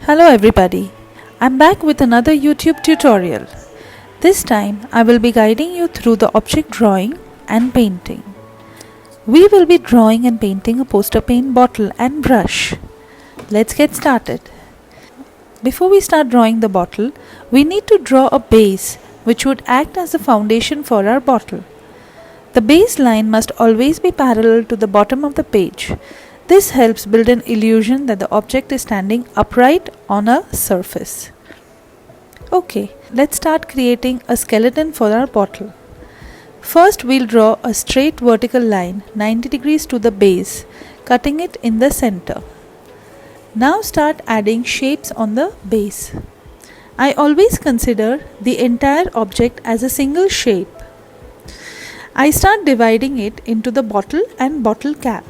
Hello everybody, I'm back with another YouTube tutorial. This time I will be guiding you through the object drawing and painting. We will be drawing and painting a poster paint bottle and brush. Let's get started. Before we start drawing the bottle, we need to draw a base which would act as a foundation for our bottle. The base line must always be parallel to the bottom of the page. This helps build an illusion that the object is standing upright on a surface. Okay, let's start creating a skeleton for our bottle. First, we'll draw a straight vertical line 90 degrees to the base, cutting it in the center. Now start adding shapes on the base. I always consider the entire object as a single shape. I start dividing it into the bottle and bottle cap.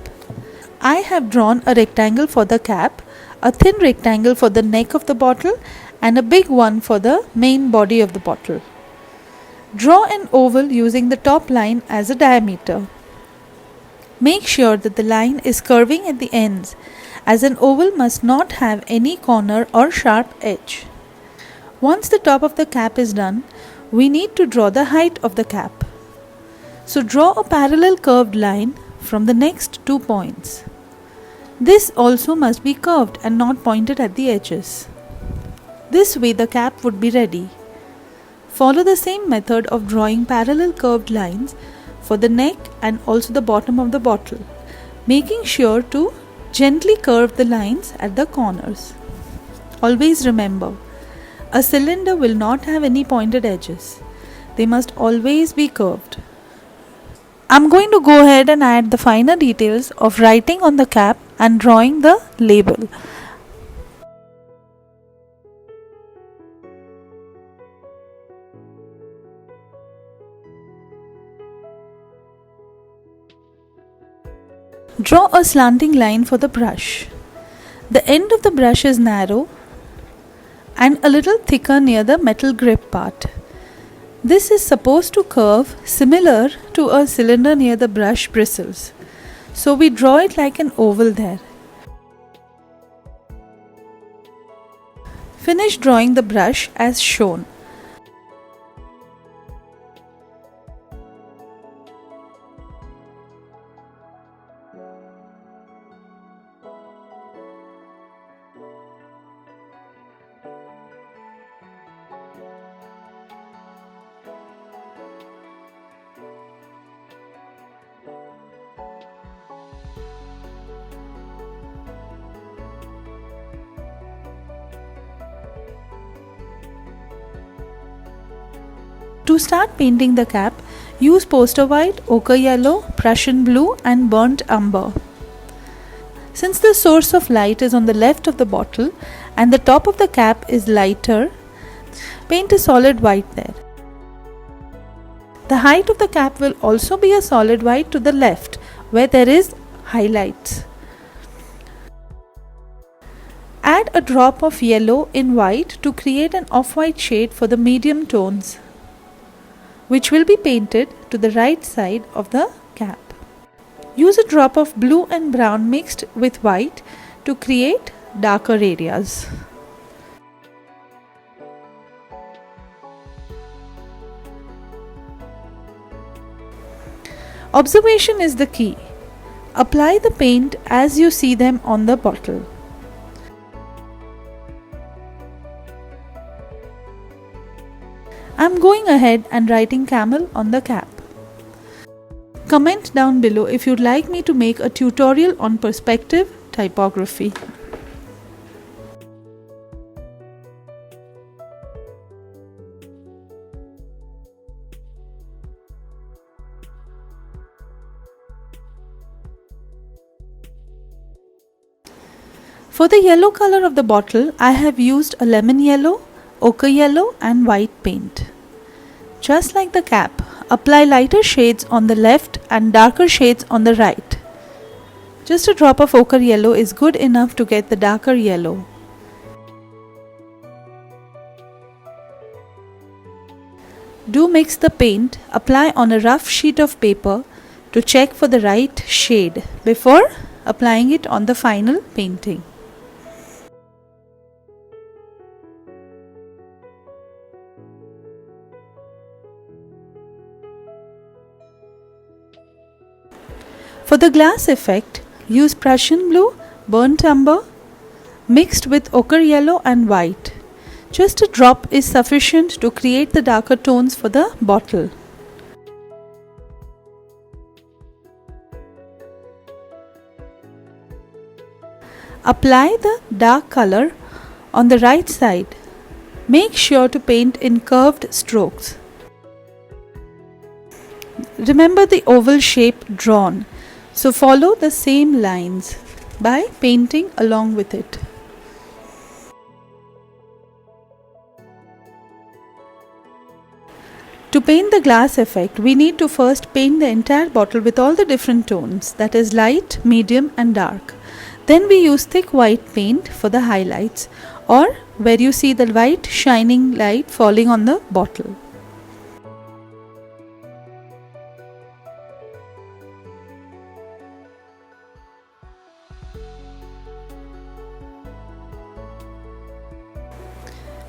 I have drawn a rectangle for the cap, a thin rectangle for the neck of the bottle, and a big one for the main body of the bottle. Draw an oval using the top line as a diameter. Make sure that the line is curving at the ends, as an oval must not have any corner or sharp edge. Once the top of the cap is done, we need to draw the height of the cap. So draw a parallel curved line from the next 2 points. This also must be curved and not pointed at the edges. This way the cap would be ready. Follow the same method of drawing parallel curved lines for the neck and also the bottom of the bottle, making sure to gently curve the lines at the corners. Always remember, a cylinder will not have any pointed edges. They must always be curved. I'm going to go ahead and add the finer details of writing on the cap and drawing the label. Draw a slanting line for the brush. The end of the brush is narrow and a little thicker near the metal grip part. This is supposed to curve similar to a cylinder near the brush bristles. So we draw it like an oval there. Finish drawing the brush as shown. To start painting the cap, use poster white, ochre yellow, Prussian blue and burnt umber. Since the source of light is on the left of the bottle and the top of the cap is lighter, paint a solid white there. The height of the cap will also be a solid white to the left where there is highlights. Add a drop of yellow in white to create an off-white shade for the medium tones, which will be painted to the right side of the cap. Use a drop of blue and brown mixed with white to create darker areas. Observation is the key. Apply the paint as you see them on the bottle. I'm going ahead and writing camel on the cap. Comment down below if you'd like me to make a tutorial on perspective typography. For the yellow color of the bottle, I have used a lemon yellow, ochre yellow and white paint. Just like the cap, apply lighter shades on the left and darker shades on the right. Just a drop of ochre yellow is good enough to get the darker yellow. Do mix the paint, apply on a rough sheet of paper to check for the right shade before applying it on the final painting. For the glass effect, use Prussian blue, burnt umber mixed with ochre yellow and white. Just a drop is sufficient to create the darker tones for the bottle. Apply the dark color on the right side. Make sure to paint in curved strokes. Remember the oval shape drawn, so follow the same lines by painting along with it. To paint the glass effect, we need to first paint the entire bottle with all the different tones, that is light, medium and dark. Then we use thick white paint for the highlights, or where you see the white shining light falling on the bottle.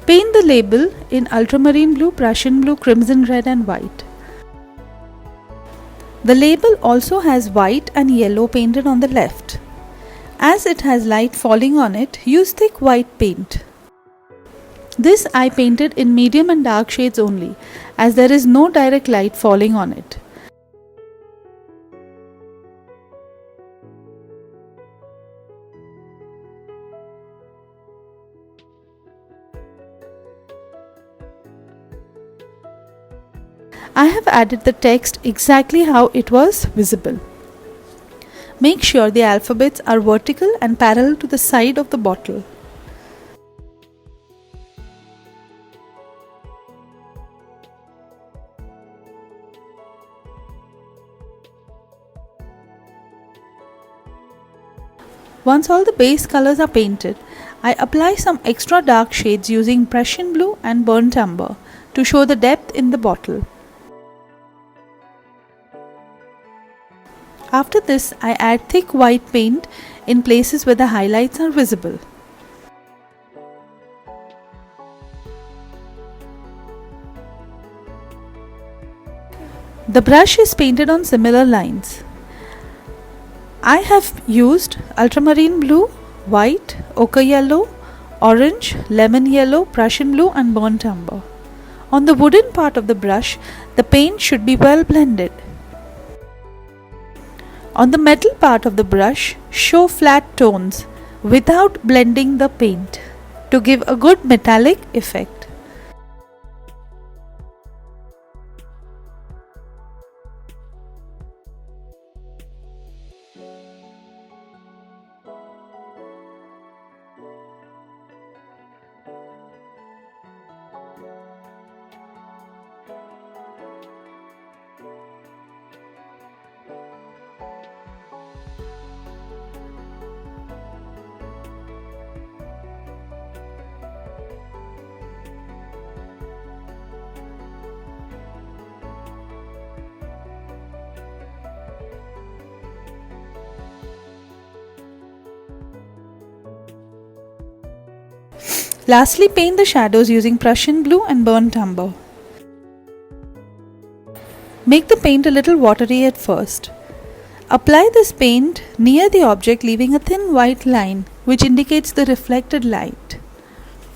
Paint the label in ultramarine blue, Prussian blue, crimson red and white. The label also has white and yellow painted on the left. As it has light falling on it, use thick white paint. This I painted in medium and dark shades only, as there is no direct light falling on it. I have added the text exactly how it was visible. Make sure the alphabets are vertical and parallel to the side of the bottle. Once all the base colors are painted, I apply some extra dark shades using Prussian blue and burnt umber to show the depth in the bottle. After this, I add thick white paint in places where the highlights are visible. The brush is painted on similar lines. I have used ultramarine blue, white, ochre yellow, orange, lemon yellow, Prussian blue and burnt umber. On the wooden part of the brush, the paint should be well blended. On the metal part of the brush, show flat tones without blending the paint to give a good metallic effect. Lastly, paint the shadows using Prussian blue and burnt umber. Make the paint a little watery at first. Apply this paint near the object, leaving a thin white line which indicates the reflected light.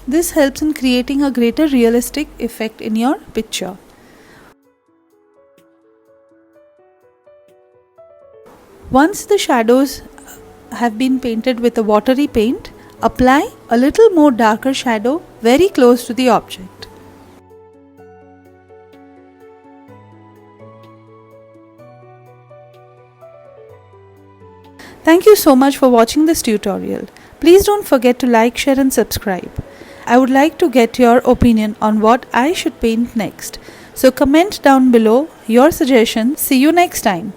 This helps in creating a greater realistic effect in your picture. Once the shadows have been painted with a watery paint, apply a little more darker shadow very close to the object. Thank you so much for watching this tutorial. Please don't forget to like, share and subscribe. I would like to get your opinion on what I should paint next. So comment down below your suggestions. See you next time.